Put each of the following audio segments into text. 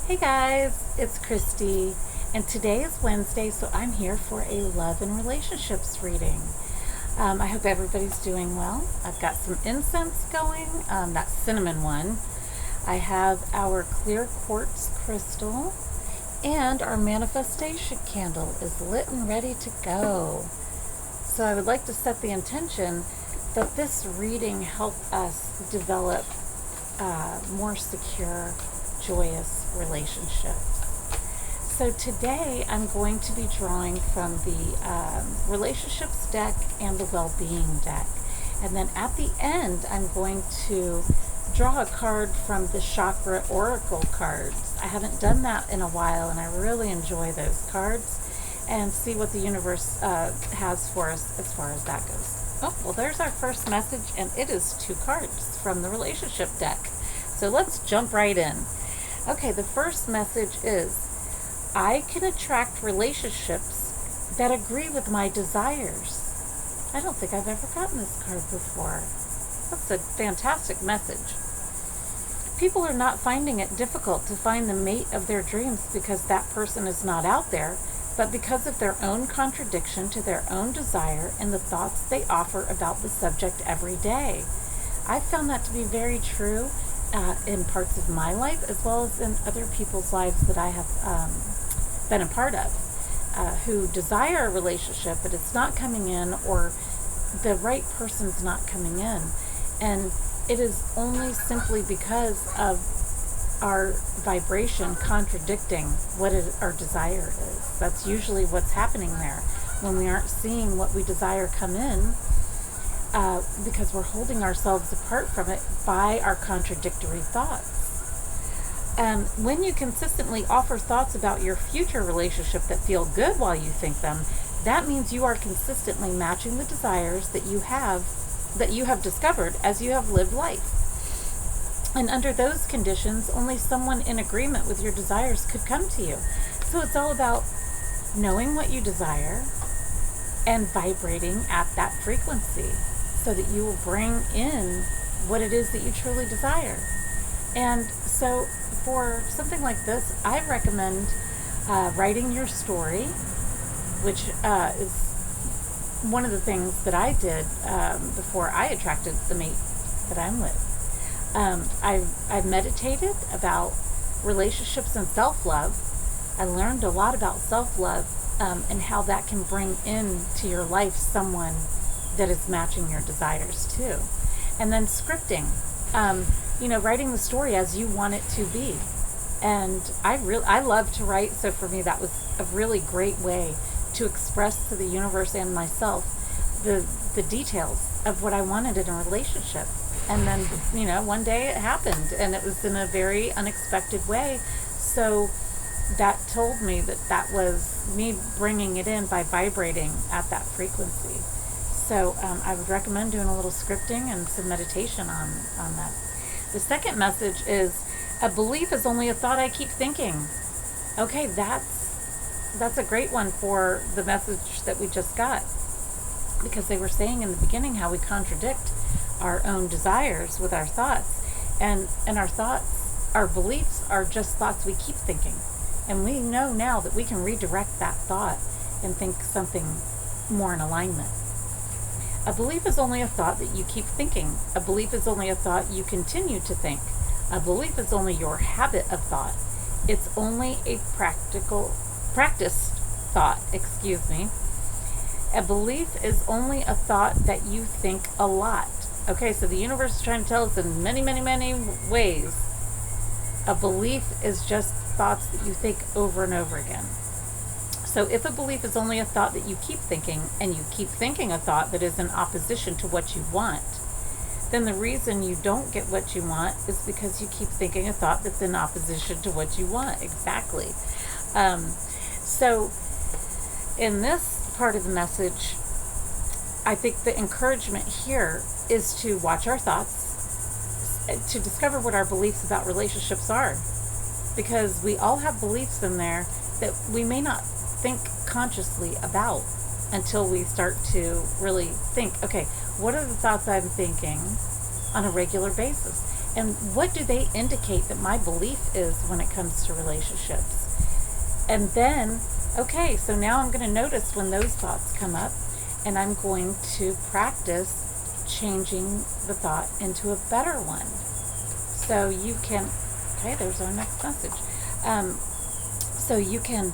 Hey guys, it's Christy, and today is Wednesday, so I'm here for a love and relationships reading. I hope everybody's doing well. I've got some incense going, that cinnamon one. I have our clear quartz crystal, and our manifestation candle is lit and ready to go. So I would like to set the intention that this reading help us develop more secure, joyous relationships. So today I'm going to be drawing from the relationships deck and the well-being deck. And then at the end I'm going to draw a card from the chakra oracle cards. I haven't done that in a while and I really enjoy those cards, and see what the universe has for us as far as that goes. Oh, well, there's our first message, and it is 2 cards from the relationship deck. So let's jump right in. Okay, the first message is, I can attract relationships that agree with my desires. I don't think I've ever gotten this card before. That's a fantastic message. People are not finding it difficult to find the mate of their dreams because that person is not out there, but because of their own contradiction to their own desire and the thoughts they offer about the subject every day. I've found that to be very true in parts of my life as well as in other people's lives that I have been a part of, who desire a relationship, but it's not coming in, or the right person's not coming in. And it is only simply because of our vibration contradicting what our desire is. That's usually what's happening there when we aren't seeing what we desire come in, because we're holding ourselves apart from it by our contradictory thoughts. When you consistently offer thoughts about your future relationship that feel good while you think them, that means you are consistently matching the desires that you have discovered as you have lived life. And under those conditions, only someone in agreement with your desires could come to you. So it's all about knowing what you desire and vibrating at that frequency so that you will bring in what it is that you truly desire. And so for something like this, I recommend writing your story, which is one of the things that I did before I attracted the mate that I'm with. I've meditated about relationships and self-love. I learned a lot about self-love and how that can bring into your life someone that is matching your desires too. And then scripting, writing the story as you want it to be. And I love to write, so for me that was a really great way to express to the universe and myself the details of what I wanted in a relationship. And then, one day it happened, and it was in a very unexpected way. So that told me that was me bringing it in by vibrating at that frequency. So I would recommend doing a little scripting and some meditation on that. The second message is, a belief is only a thought I keep thinking. Okay, that's a great one for the message that we just got, because they were saying in the beginning how we contradict our own desires with our thoughts, and our beliefs are just thoughts we keep thinking, and we know now that we can redirect that thought and think something more in alignment. A belief is only a thought that you keep thinking. A belief is only a thought you continue to think. A belief is only your habit of thought. It's only a practiced thought, A belief is only a thought that you think a lot. Okay, so the universe is trying to tell us in many, many, many ways. A belief is just thoughts that you think over and over again. So if a belief is only a thought that you keep thinking, and you keep thinking a thought that is in opposition to what you want, then the reason you don't get what you want is because you keep thinking a thought that's in opposition to what you want. Exactly. So in this part of the message, I think the encouragement here is to watch our thoughts, to discover what our beliefs about relationships are, because we all have beliefs in there that we may not think consciously about until we start to really think, okay, what are the thoughts I'm thinking on a regular basis? And what do they indicate that my belief is when it comes to relationships? And then, okay, so now I'm going to notice when those thoughts come up, and I'm going to practice changing the thought into a better one. So you can, okay, there's our next message. So you can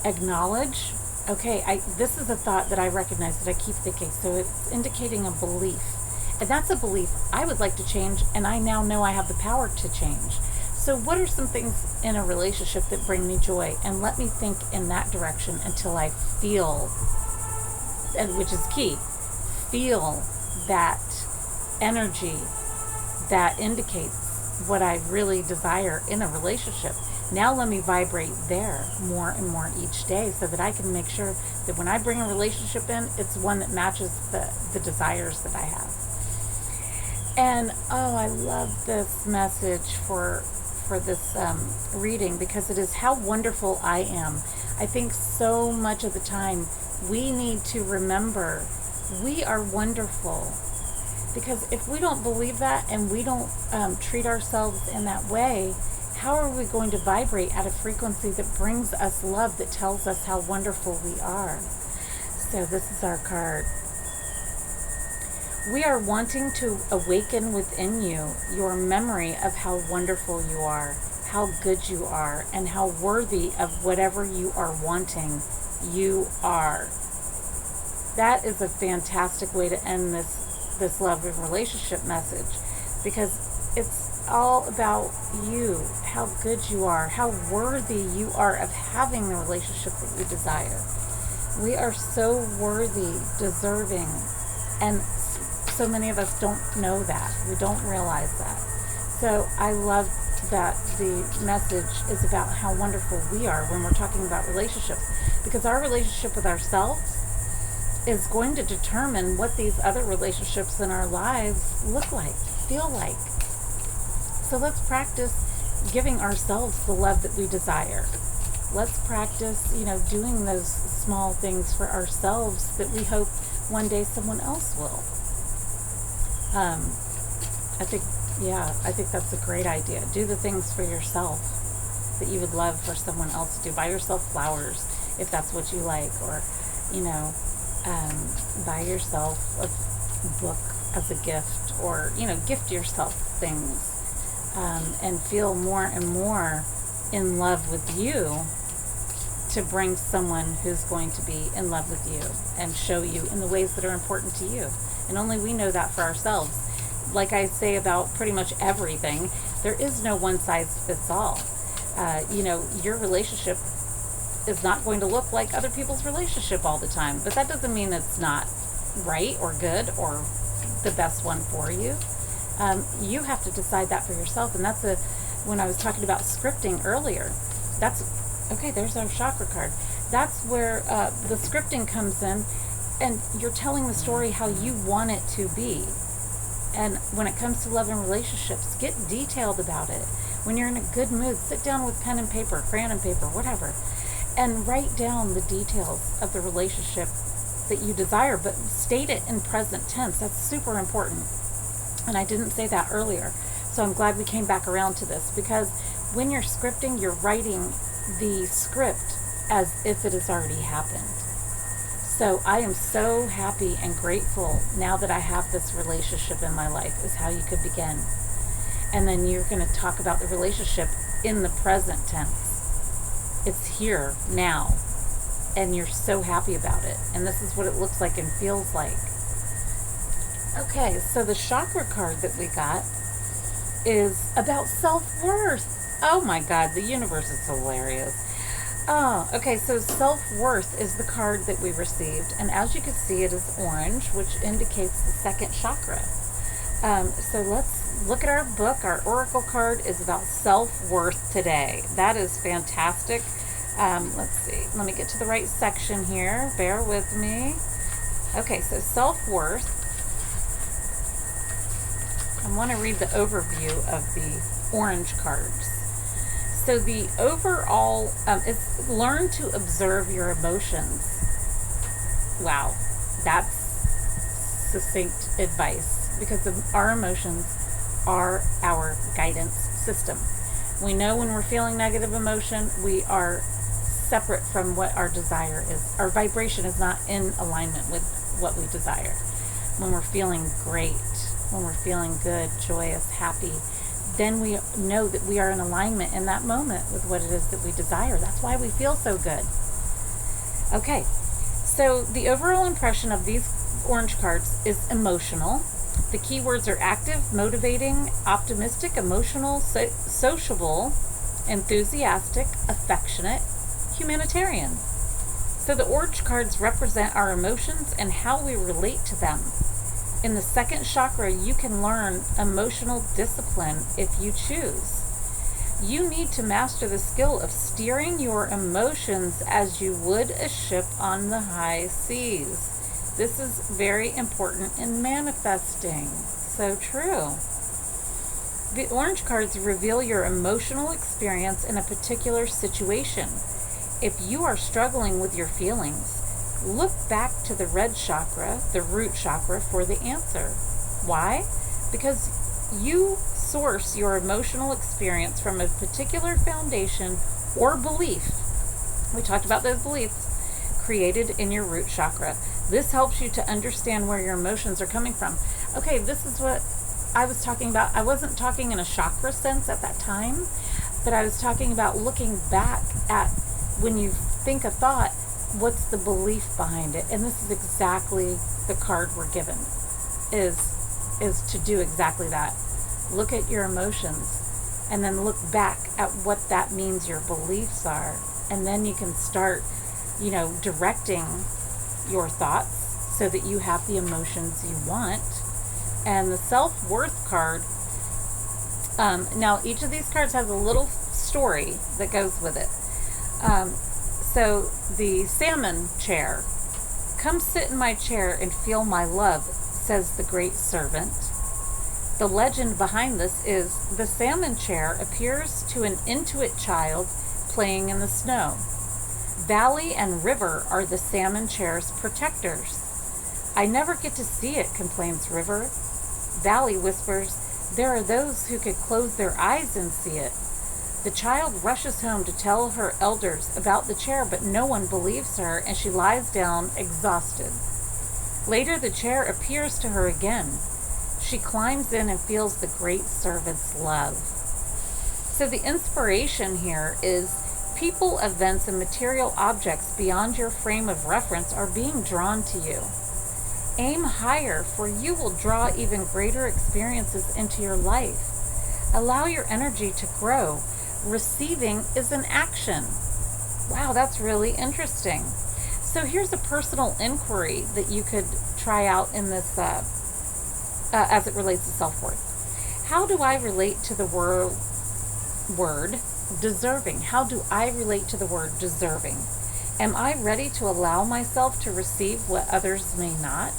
acknowledge, okay, this is a thought that I recognize that I keep thinking. So it's indicating a belief. And that's a belief I would like to change, and I now know I have the power to change. So what are some things in a relationship that bring me joy? And let me think in that direction until I feel, and which is key, feel that energy that indicates what I really desire in a relationship. Now let me vibrate there more and more each day so that I can make sure that when I bring a relationship in, it's one that matches the desires that I have. And oh, I love this message for this reading, because it is how wonderful I am. I think so much of the time we need to remember we are wonderful, because if we don't believe that and we don't treat ourselves in that way, how are we going to vibrate at a frequency that brings us love, that tells us how wonderful we are? So this is our card. We are wanting to awaken within you your memory of how wonderful you are, how good you are, and how worthy of whatever you are wanting you are. That is a fantastic way to end this love and relationship message, because it's all about you, how good you are, how worthy you are of having the relationship that you desire. We are so worthy, deserving, and so many of us don't know that. We don't realize that. So I love that the message is about how wonderful we are when we're talking about relationships, because our relationship with ourselves is going to determine what these other relationships in our lives look like, feel like. So let's practice giving ourselves the love that we desire. Let's practice, doing those small things for ourselves that we hope one day someone else will. I think that's a great idea. Do the things for yourself that you would love for someone else to do. Buy yourself flowers if that's what you like, or, buy yourself a book as a gift, or, gift yourself things, and feel more and more in love with you to bring someone who's going to be in love with you and show you in the ways that are important to you. And only we know that for ourselves. Like I say about pretty much everything, there is no one size fits all. Your relationship is not going to look like other people's relationship all the time, but that doesn't mean it's not right or good or the best one for you. You have to decide that for yourself. And that's when I was talking about scripting earlier, there's our chakra card. That's where the scripting comes in, and you're telling the story how you want it to be. And when it comes to love and relationships, get detailed about it. When you're in a good mood, sit down with pen and paper, crayon and paper, whatever, and write down the details of the relationship that you desire, but state it in present tense. That's super important. And I didn't say that earlier. So I'm glad we came back around to this, because when you're scripting, you're writing the script as if it has already happened. So I am so happy and grateful now that I have this relationship in my life, is how you could begin. And then you're going to talk about the relationship in the present tense. It's here now, and you're so happy about it. And this is what it looks like and feels like. Okay, so the chakra card that we got is about self-worth. Oh my God, the universe is hilarious. Oh, okay, so self-worth is the card that we received, and as you can see, it is orange, which indicates the second chakra. So let's look at our book. Our oracle card is about self-worth today. That is fantastic. Let's see. Let me get to the right section here. Bear with me. Okay, so self-worth. I want to read the overview of the orange cards. So the overall is learn to observe your emotions. Wow, that's succinct advice, because our emotions are our guidance system. We know when we're feeling negative emotion, we are separate from what our desire is. Our vibration is not in alignment with what we desire. When we're feeling great, when we're feeling good, joyous, happy, then we know that we are in alignment in that moment with what it is that we desire. That's why we feel so good. Okay, so the overall impression of these orange cards is emotional. The key words are active, motivating, optimistic, emotional, sociable, enthusiastic, affectionate, humanitarian. So the orange cards represent our emotions and how we relate to them. In the second chakra, you can learn emotional discipline if you choose. You need to master the skill of steering your emotions as you would a ship on the high seas. This is very important in manifesting. So true. The orange cards reveal your emotional experience in a particular situation. If you are struggling with your feelings, look back to the red chakra, the root chakra, for the answer. Why? Because you source your emotional experience from a particular foundation or belief. We talked about those beliefs created in your root chakra. This helps you to understand where your emotions are coming from. Okay, this is what I was talking about. I wasn't talking in a chakra sense at that time, but I was talking about looking back at when you think a thought, what's the belief behind it? And this is exactly the card we're given, is to do exactly that. Look at your emotions and then look back at what that means your beliefs are. And then you can start, directing your thoughts so that you have the emotions you want. And the self-worth card, now each of these cards has a little story that goes with it. So the salmon chair, come sit in my chair and feel my love, says the great servant. The legend behind this is the salmon chair appears to an Inuit child playing in the snow. Valley and river are the salmon chair's protectors. I never get to see it, complains River. Valley whispers, there are those who could close their eyes and see it. The child rushes home to tell her elders about the chair, but no one believes her, and she lies down exhausted. Later, the chair appears to her again. She climbs in and feels the great servant's love. So the inspiration here is people, events, and material objects beyond your frame of reference are being drawn to you. Aim higher, for you will draw even greater experiences into your life. Allow your energy to grow. Receiving is an action. Wow, that's really interesting. So here's a personal inquiry that you could try out in this as it relates to self-worth. How do I relate to the word deserving? How do I relate to the word deserving? Am I ready to allow myself to receive what others may not?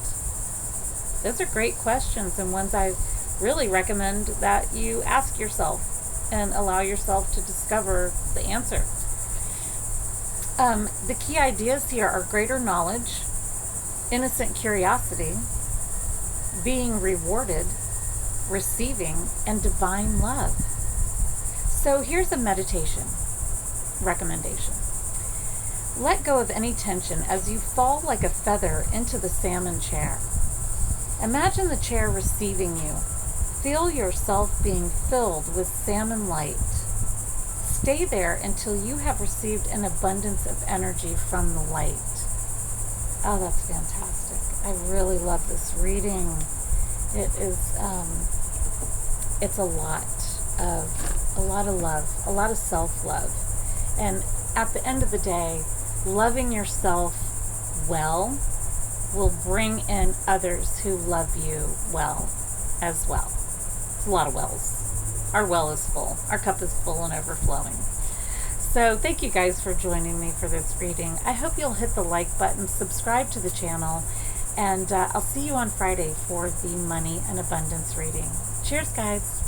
Those are great questions, and ones I really recommend that you ask yourself and allow yourself to discover the answer. The key ideas here are greater knowledge, innocent curiosity, being rewarded, receiving, and divine love. So here's a meditation recommendation. Let go of any tension as you fall like a feather into the salmon chair. Imagine the chair receiving you. Feel yourself being filled with salmon light. Stay there until you have received an abundance of energy from the light. Oh, that's fantastic. I really love this reading. It is, it's a lot of love, a lot of self-love. And at the end of the day, loving yourself well will bring in others who love you well as well. It's a lot of wells. Our well is full. Our cup is full and overflowing. So thank you guys for joining me for this reading. I hope you'll hit the like button, subscribe to the channel, and I'll see you on Friday for the money and abundance reading. Cheers, guys.